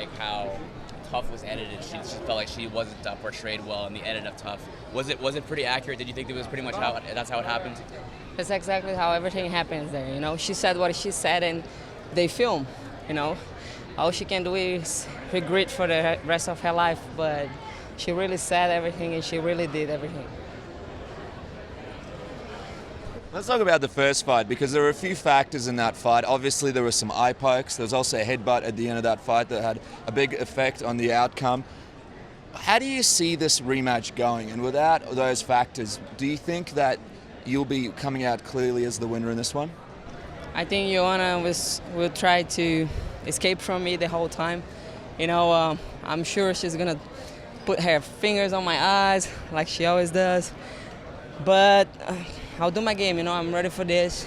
like how TUF was edited. She felt like she wasn't portrayed well in the edit of TUF. Was it pretty accurate? Did you think it was pretty much that's how it happened? That's exactly how everything happens there. You know, she said what she said, and they film. You know, all she can do is regret for the rest of her life. But she really said everything, and she really did everything. Let's talk about the first fight, because there were a few factors in that fight. Obviously, there were some eye pokes. There was also a headbutt at the end of that fight that had a big effect on the outcome. How do you see this rematch going? And without those factors, do you think that you'll be coming out clearly as the winner in this one? I think Joanna will try to escape from me the whole time. You know, I'm sure she's going to put her fingers on my eyes like she always does. But I'll do my game, you know, I'm ready for this.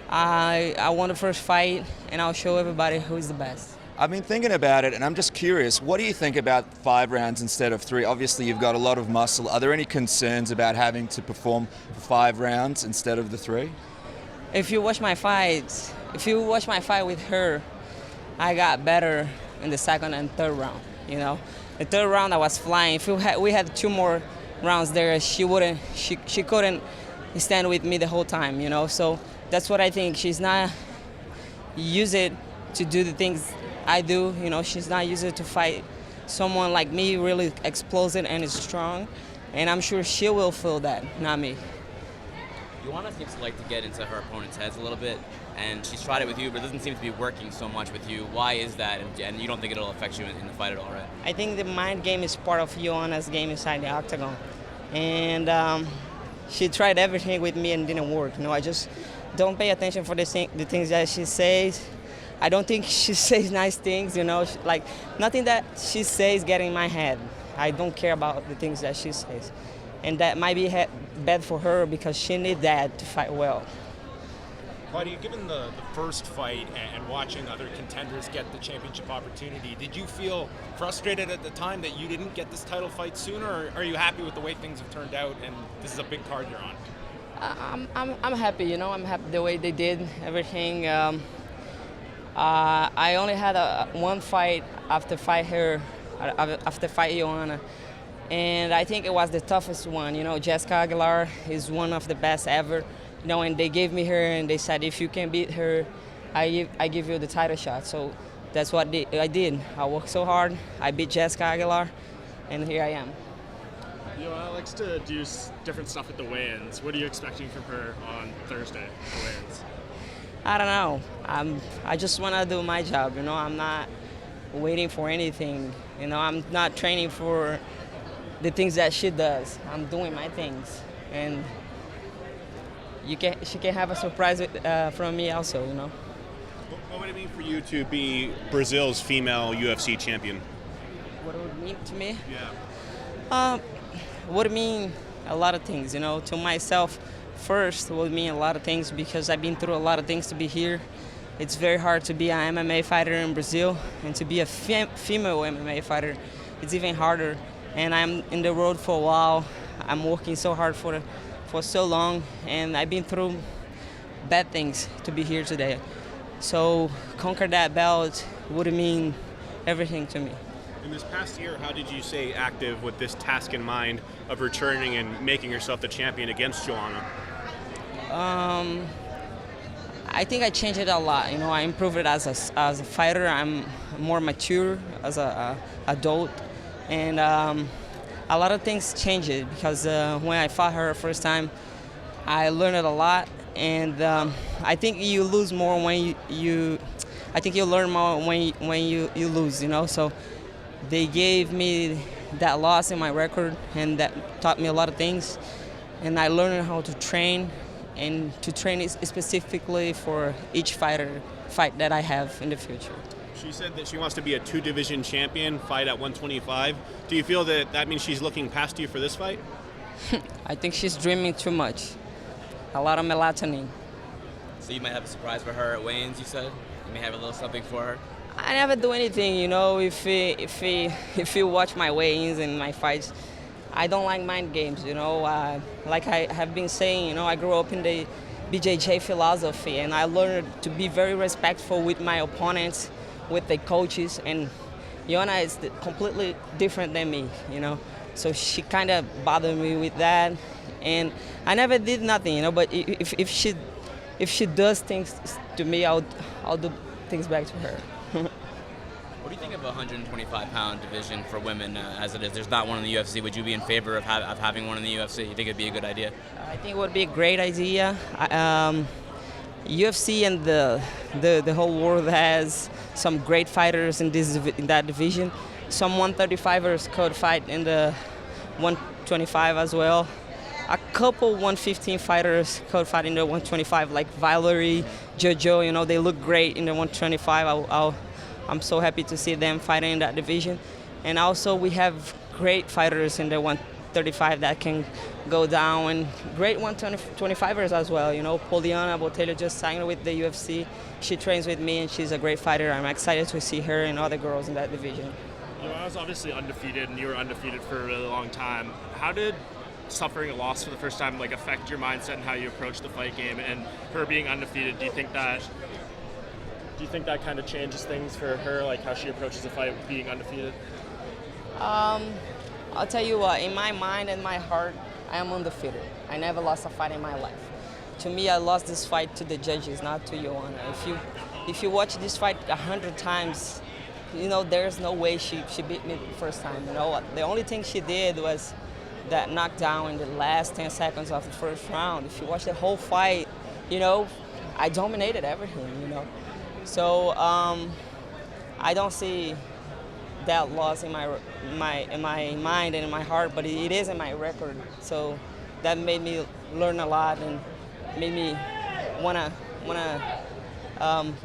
I won the first fight, and I'll show everybody who's the best. I've been thinking about it, and I'm just curious, what do you think about 5 rounds instead of 3? Obviously, you've got a lot of muscle. Are there any concerns about having to perform for 5 rounds instead of the 3? If you watch my fights, with her, I got better in the second and third round, you know. The third round, I was flying. If we had 2 more rounds there, she couldn't stand with me the whole time, you know. So that's what I think. She's not used it to do the things I do, you know. She's not used it to fight someone like me, really explosive and strong. And I'm sure she will feel that, not me. Joanna seems to like to get into her opponent's heads a little bit, and she's tried it with you, but it doesn't seem to be working so much with you. Why is that? And you don't think it'll affect you in the fight at all, right? I think the mind game is part of Joanna's game inside the octagon. And she tried everything with me and didn't work. You know, I just don't pay attention for the things that she says. I don't think she says nice things, you know. Like, nothing that she says get in my head. I don't care about the things that she says. And that might be bad for her because she needs that to fight well. Claudia, given the first fight and watching other contenders get the championship opportunity, did you feel frustrated at the time that you didn't get this title fight sooner, or are you happy with the way things have turned out and this is a big card you're on? I'm happy, you know. I'm happy the way they did everything. I only had one fight after fight Joanna, and I think it was the toughest one. You know, Jessica Aguilar is one of the best ever. You know, and they gave me her, and they said if you can beat her, I give you the title shot. So that's what I did. I worked so hard. I beat Jessica Aguilar, and here I am. Joanna likes to do different stuff at the weigh-ins. What are you expecting from her on Thursday at the weigh-ins? I don't know. I just want to do my job. You know, I'm not waiting for anything. You know, I'm not training for the things that she does. I'm doing my things, and she can have a surprise from me also, you know. What would it mean for you to be Brazil's female UFC champion? What it would mean to me? Yeah. Would it mean a lot of things, you know. To myself, first, would mean a lot of things because I've been through a lot of things to be here. It's very hard to be an MMA fighter in Brazil, and to be a female MMA fighter, it's even harder. And I'm in the road for a while. I'm working so hard for so long, and I've been through bad things to be here today. So conquer that belt would mean everything to me. In this past year, how did you stay active with this task in mind of returning and making yourself the champion against Joanna? I think I changed it a lot. You know, I improved it as a fighter. I'm more mature as an adult, and a lot of things changed because when I fought her first time, I learned a lot, and I think you lose more when I think you learn more when you lose, you know. So they gave me that loss in my record, and that taught me a lot of things, and I learned how to train, and to train specifically for each fight that I have in the future. She said that she wants to be a 2-division champion, fight at 125. Do you feel that means she's looking past you for this fight? I think she's dreaming too much. A lot of melatonin. So you might have a surprise for her at weigh-ins, you said? You may have a little something for her? I never do anything, you know. If you watch my weigh-ins and my fights, I don't like mind games, you know. Like I have been saying, you know, I grew up in the BJJ philosophy, and I learned to be very respectful with my opponents, with the coaches, and Joanna is completely different than me, you know. So she kind of bothered me with that, and I never did nothing, you know. But if she does things to me, I'll do things back to her. What do you think of a 125-pound division for women as it is? There's not one in the UFC. Would you be in favor of having one in the UFC? You think it'd be a good idea? I think it would be a great idea. UFC and the whole world has some great fighters in that division. Some 135ers could fight in the 125 as well. A couple 115 fighters could fight in the 125, like Valerie, Jojo. You know, they look great in the 125. I'm so happy to see them fighting in that division. And also we have great fighters in the 135 that can go down, and great 125ers as well. You know, Poliana Botelho just signed with the UFC. She trains with me and she's a great fighter. I'm excited to see her and other girls in that division. You know, I was obviously undefeated, and you were undefeated for a really long time. How did suffering a loss for the first time affect your mindset and how you approach the fight game? And her being undefeated, do you think that kind of changes things for her, like how she approaches a fight being undefeated? I'll tell you what, in my mind and my heart, I am undefeated. I never lost a fight in my life. To me, I lost this fight to the judges, not to Joanna. If you watch this fight 100 times, you know, there's no way she beat me the first time. You know, the only thing she did was that knockdown in the last 10 seconds of the first round. If you watch the whole fight, you know, I dominated everything, you know. So I don't see that loss in my mind and in my heart, but it is in my record. So that made me learn a lot and made me wanna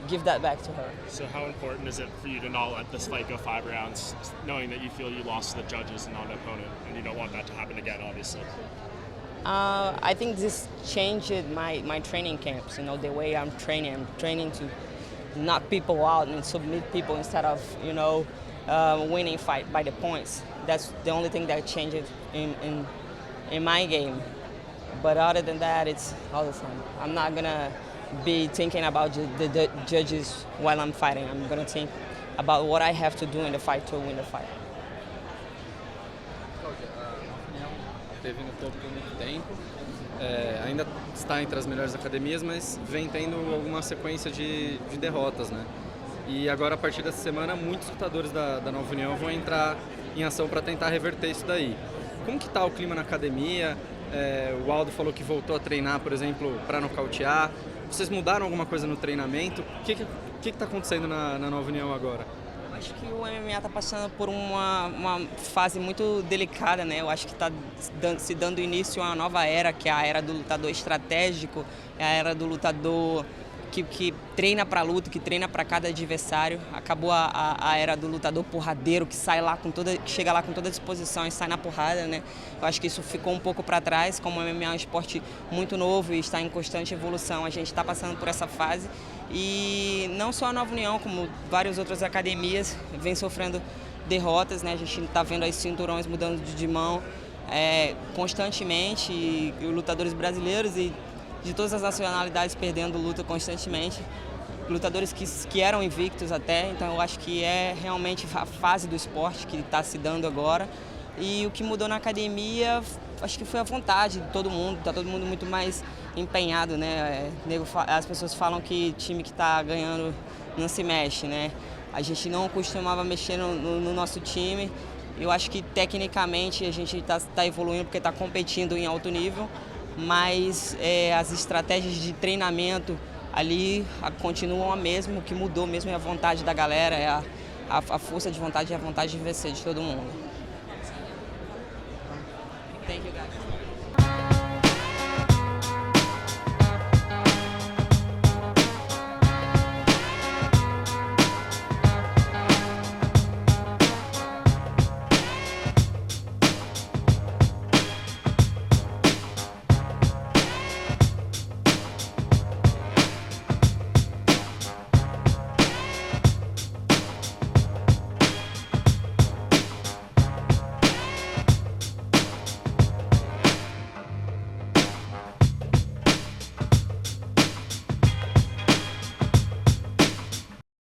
give that back to her. So how important is it for you to not let this fight go 5 rounds, knowing that you feel you lost to the judges and not an opponent, and you don't want that to happen again, obviously? I think this changed my training camps, you know, the way I'm training. I'm training to knock people out and submit people instead of, you know, winning fight by the points. That's the only thing that changed in my game. But other than that, it's all the same. I'm not gonna be thinking about the judges while I'm fighting. I'm gonna think about what I have to do in the fight to win the fight. Cláudia, a opinião teve no topo por muito tempo, ainda está entre as melhores academias, mas vem tendo alguma sequência de derrotas, né? E agora, a partir dessa semana, muitos lutadores da Nova União vão entrar em ação para tentar reverter isso daí. Como que está o clima na academia? O Aldo falou que voltou a treinar, por exemplo, para nocautear. Vocês mudaram alguma coisa no treinamento? O que está acontecendo na Nova União agora? Eu acho que o MMA está passando por uma fase muito delicada, né? Eu acho que está se dando início a uma nova era, que é a era do lutador estratégico, é a era do lutador que treina para luta, que treina para cada adversário. Acabou a era do lutador porradeiro, que chega lá com toda a disposição e sai na porrada, né? Eu acho que isso ficou um pouco para trás, como o MMA é um esporte muito novo e está em constante evolução. A gente está passando por essa fase e não só a Nova União, como várias outras academias vem sofrendo derrotas, né? A gente está vendo aí cinturões mudando de mão constantemente, e lutadores brasileiros e de todas as nacionalidades perdendo luta constantemente, lutadores que eram invictos até. Então eu acho que é realmente a fase do esporte que está se dando agora, e o que mudou na academia acho que foi a vontade de todo mundo. Está todo mundo muito mais empenhado, né? As pessoas falam que time que está ganhando não se mexe, né? A gente não costumava mexer no nosso time. Eu acho que tecnicamente a gente está evoluindo porque está competindo em alto nível, mas as estratégias de treinamento ali continuam a mesma. O que mudou mesmo é a vontade da galera, é a força de vontade e a vontade de vencer de todo mundo. Thank you, guys.